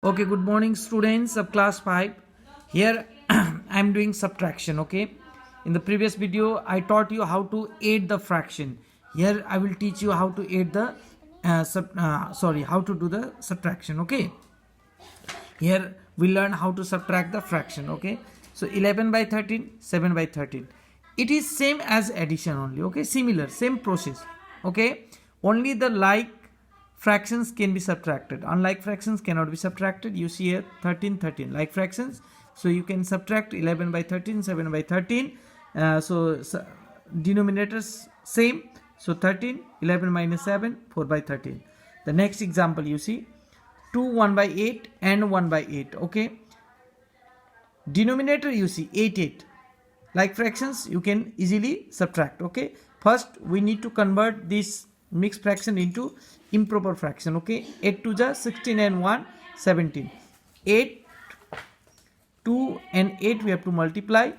Okay, good morning students of class 5. Here I am doing subtraction, okay? In the previous video I taught you how to add the fraction. Here I will teach you how to add the how to do the subtraction, okay? Here we learn how to subtract the fraction, okay? So 11 by 13, 7 by 13. It is same as addition only, okay? Similar, same process, okay? Only the like fractions can be subtracted. Unlike fractions cannot be subtracted. You see here 13, 13. Like fractions, so you can subtract 11 by 13, 7 by 13. So denominators same. So 13, 11 minus 7, 4 by 13. The next example you see 2, 1 by 8 and 1 by 8, okay? Denominator you see 8, 8. Like fractions you can easily subtract, okay? First we need to convert this mixed fraction into improper fraction, okay? 8 to the 16 and 1 17. 8 2 and 8 we have to multiply.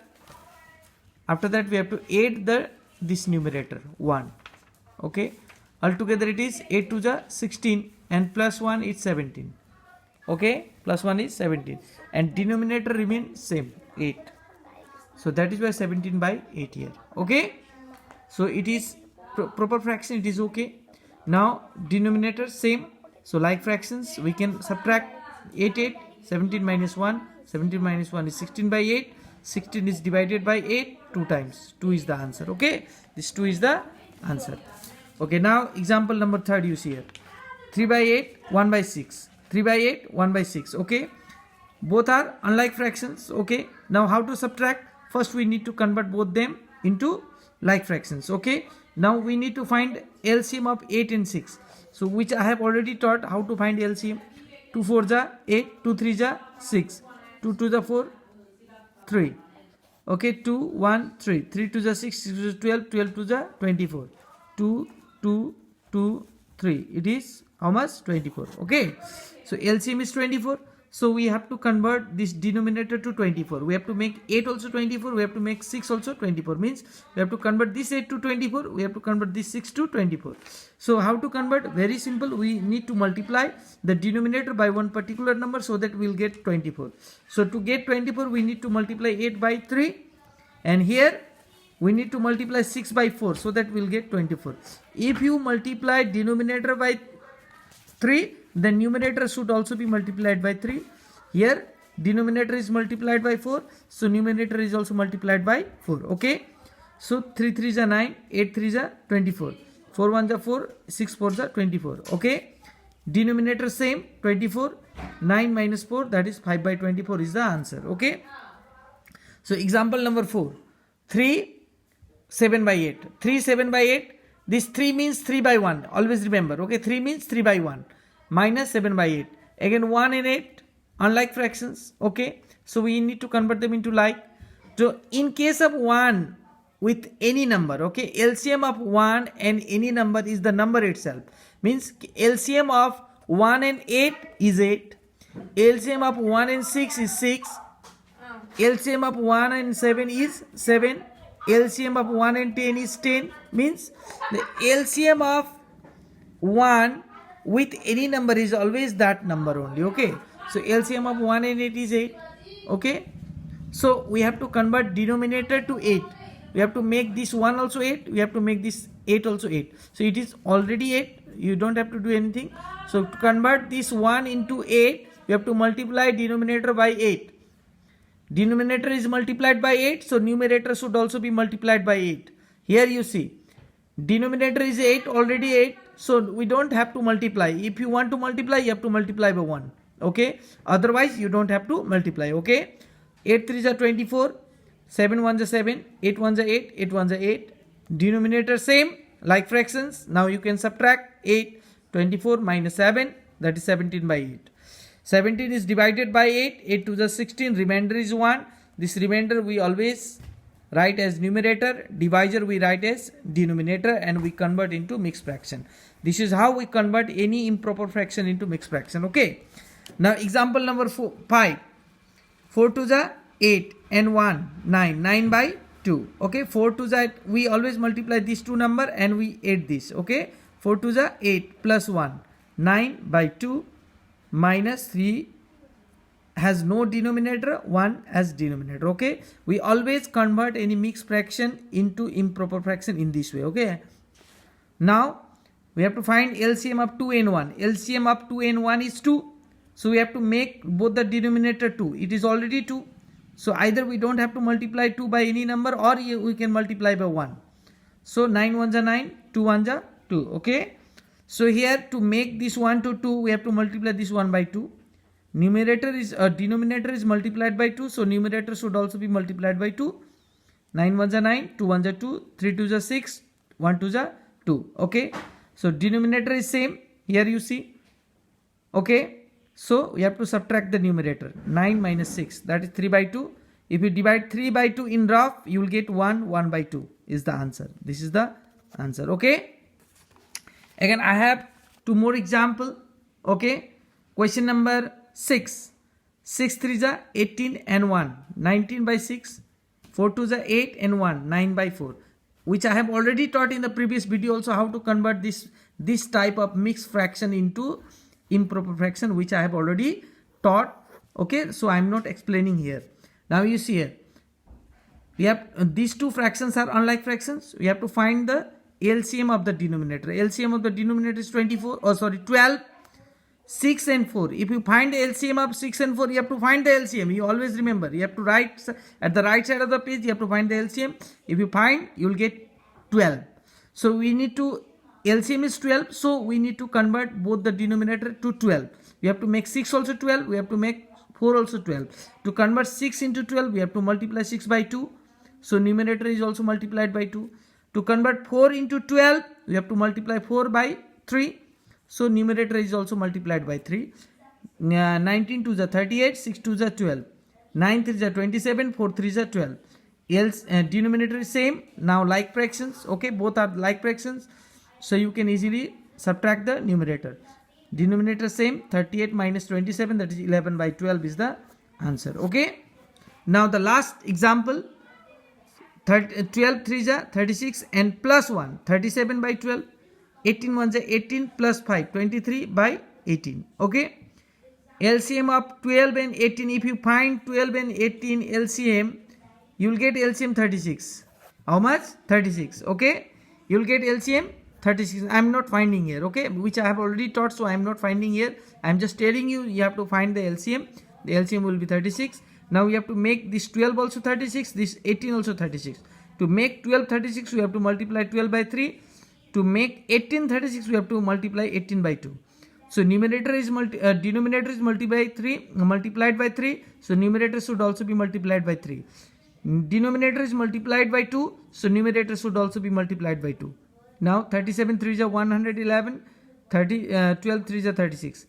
After that we have to add this numerator 1, okay? Altogether it is 8 to the 16 and plus 1 is 17, okay? Plus 1 is 17 and denominator remains same 8. So that is why 17 by 8 here, okay? So it is proper fraction, it is okay. Now denominator same, so like fractions we can subtract 8, 8, 17 minus 1, 17 minus 1 is 16 by 8, 16 is divided by 8 2 times, 2 is the answer, okay? This 2 is the answer, okay? Now example number 3 you see here 3 by 8, 1 by 6, 3 by 8, 1 by 6, okay? Both are unlike fractions, okay? Now how to subtract? First we need to convert both them into like fractions, okay? Now we need to find LCM of 8 and 6, so which I have already taught how to find LCM. 2 4 ja 8, 2 3 ja 6, 2 2 ja 4, 3, okay? 2 1 3, 3 2 ja 6, 6 2 ja 12, 12 2 ja 24, 2 2 2 3, it is how much? 24, okay? So LCM is 24. So we have to convert this denominator to 24. We have to make 8 also 24. We have to make 6 also 24. Means we have to convert this 8 to 24. We have to convert this 6 to 24. So how to convert? Very simple. We need to multiply the denominator by one particular number so that we will get 24. So to get 24 we need to multiply 8 by 3. And here we need to multiply 6 by 4 so that we will get 24. If you multiply denominator by 3, the numerator should also be multiplied by 3. Here denominator is multiplied by 4, so numerator is also multiplied by 4, okay? So 3 3 is 9, 8 3 is 24, 4 1 is 4, 6 4 is 24, okay? Denominator same 24, 9 minus 4, that is 5 by 24 is the answer, okay? So example number 4, 3 7 by 8, 3 7 by 8. This 3 means 3 by 1, always remember, okay? 3 means 3 by 1 minus 7 by 8. Again 1 and 8 unlike fractions, okay? So we need to convert them into like. So in case of 1 with any number, okay, LCM of 1 and any number is the number itself. Means LCM of 1 and 8 is 8, LCM of 1 and 6 is 6, LCM of 1 and 7 is 7, LCM of 1 and 10 is 10. Means the LCM of 1 with any number is always that number only, okay? So LCM of 1 and 8 is 8, okay? So we have to convert denominator to 8. We have to make this 1 also 8, we have to make this 8 also 8. So it is already 8, you don't have to do anything. So to convert this 1 into 8, we have to multiply denominator by 8. Denominator is multiplied by 8, so numerator should also be multiplied by 8. Here you see denominator is 8, already 8, so we don't have to multiply. If you want to multiply, you have to multiply by 1, okay? Otherwise you don't have to multiply, okay? 8 3 is 24, 7 1 is 7, 8 1 is 8, 8 1 is 8. Denominator same, like fractions. Now you can subtract 8, 24 minus 7, that is 17 by 8. 17 is divided by 8, 8 to the 16, remainder is 1. This remainder we always write as numerator, divisor we write as denominator, and we convert into mixed fraction. This is how we convert any improper fraction into mixed fraction, okay? Now example number 5, 4 to the 8 and 1, 9, 9 by 2, okay? 4 to the, we always multiply these two number and we add this, okay? 4 to the 8 plus 1, 9 by 2 minus 3 has no denominator, 1 has denominator. Okay, we always convert any mixed fraction into improper fraction in this way. Okay, now we have to find LCM of 2 and 1. LCM of 2 and 1 is 2, so we have to make both the denominator 2. It is already 2, so either we don't have to multiply 2 by any number, or we can multiply by 1. So 9 ones are 9, 2 ones are 2. Okay, so here to make this 1 to 2, we have to multiply this 1 by 2. Numerator is denominator is multiplied by 2, so numerator should also be multiplied by 2. 9 ones are 9, 2 ones are 2, 3 twos are 6, 1 twos are 2. Okay, so denominator is same, here you see. Okay, so we have to subtract the numerator. 9 minus 6, that is 3 by 2. If you divide 3 by 2 in rough, you will get 1 by 2 is the answer. This is the answer. Okay, again I have 2 more example. Okay, question number 6. 6 3s are 18 and 1, 19 by 6. 4 2s are 8 and 1, 9 by 4, which I have already taught in the previous video also, how to convert this type of mixed fraction into improper fraction, which I have already taught. Okay, so I am not explaining here. Now you see here, we have these two fractions are unlike fractions. We have to find the LCM of the denominator. LCM of the denominator is 12, 6 and 4. If you find the LCM of 6 and 4, you have to find the LCM. You always remember, you have to write at the right side of the page, you have to find the LCM. If you find, you will get 12. So we need to, LCM is 12, so we need to convert both the denominator to 12. We have to make 6 also 12, we have to make 4 also 12. To convert 6 into 12, we have to multiply 6 by 2. So numerator is also multiplied by 2. To convert 4 into 12, we have to multiply 4 by 3. So numerator is also multiplied by 3. 19 2s are 38, 6 2s are 12. 9 3s are 27, 4 3s are 12. Else denominator is same. Now like fractions. Okay, both are like fractions. So you can easily subtract the numerator. Denominator same. 38 minus 27, that is 11 by 12 is the answer. Okay. Now the last example. 12 3s are 36 and plus 1. 37 by 12. 18 ones are 18 plus 5, 23 by 18. Okay, LCM of 12 and 18. If you find 12 and 18 LCM, you will get LCM 36. How much? 36. Okay, you will get LCM 36. I am not finding here. Okay, which I have already taught, so I am not finding here. I am just telling you, you have to find the LCM. The LCM will be 36. Now we have to make this 12 also 36, this 18 also 36. To make 12 36, we have to multiply 12 by 3. To make 18 36, we have to multiply 18 by 2. So numerator is denominator is multiplied by 3. So numerator should also be multiplied by 3. Denominator is multiplied by 2. So numerator should also be multiplied by 2. Now 37 3s are 111. 12 3s are 36.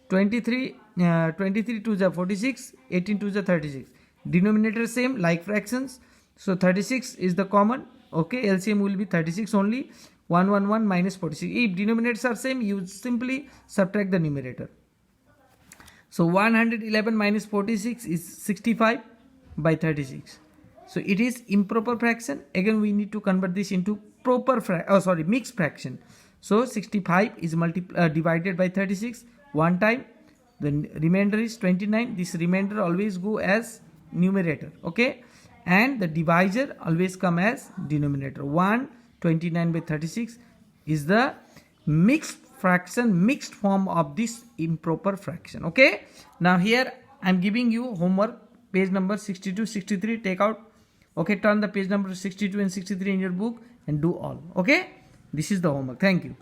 23 2s are 46. 18 2s are 36. Denominator same, like fractions. So 36 is the common. Okay, LCM will be 36 only. 111 minus 46. If denominators are same, you simply subtract the numerator. So 111 minus 46 is 65 by 36. So it is improper fraction. Again, we need to convert this into mixed fraction. So 65 is divided by 36 one time. The remainder is 29. This remainder always go as numerator. Okay, and the divisor always come as denominator. 129 by 36 is the mixed form of this improper fraction. Okay, now here I am giving you homework, page number 62 63. Take out. Okay, turn the page number 62 and 63 in your book and do all. Okay, this is the homework. Thank you.